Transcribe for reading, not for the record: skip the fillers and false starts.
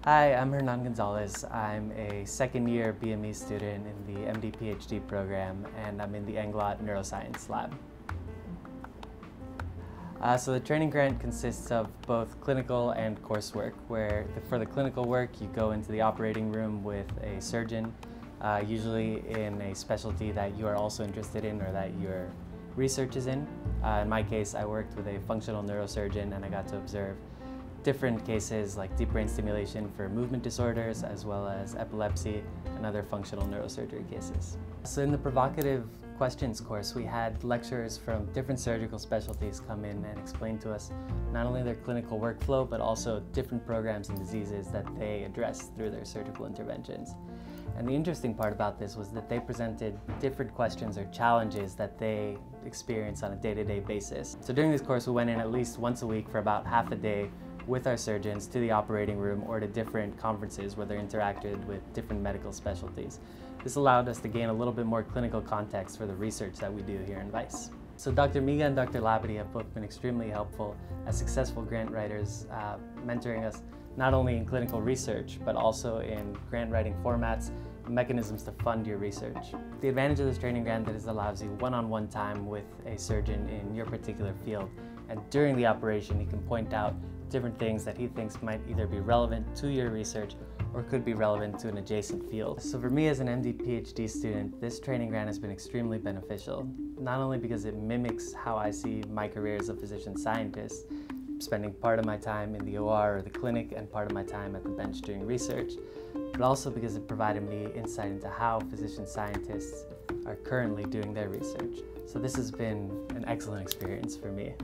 Hi, I'm Hernán González. I'm a second-year BME student in the MD-PhD program, and I'm in the Englot Neuroscience Lab. So the training grant consists of both clinical and coursework, where for the clinical work you go into the operating room with a surgeon, usually in a specialty that you are also interested in or that your research is in. In my case, I worked with a functional neurosurgeon and I got to observe different cases like deep brain stimulation for movement disorders, as well as epilepsy and other functional neurosurgery cases. So in the provocative questions course, we had lecturers from different surgical specialties come in and explain to us not only their clinical workflow, but also different programs and diseases that they address through their surgical interventions. And the interesting part about this was that they presented different questions or challenges that they experience on a day-to-day basis. So during this course, we went in at least once a week for about half a day with our surgeons to the operating room or to different conferences where they interacted with different medical specialties. This allowed us to gain a little bit more clinical context for the research that we do here in VISE. So Dr. Miga and Dr. Labadie have both been extremely helpful as successful grant writers, mentoring us not only in clinical research, but also in grant writing formats and mechanisms to fund your research. The advantage of this training grant is it allows you one-on-one time with a surgeon in your particular field. And during the operation, he can point out different things that he thinks might either be relevant to your research or could be relevant to an adjacent field. So for me as an MD-PhD student, this training grant has been extremely beneficial, not only because it mimics how I see my career as a physician scientist, spending part of my time in the OR or the clinic and part of my time at the bench doing research, but also because it provided me insight into how physician scientists are currently doing their research. So this has been an excellent experience for me.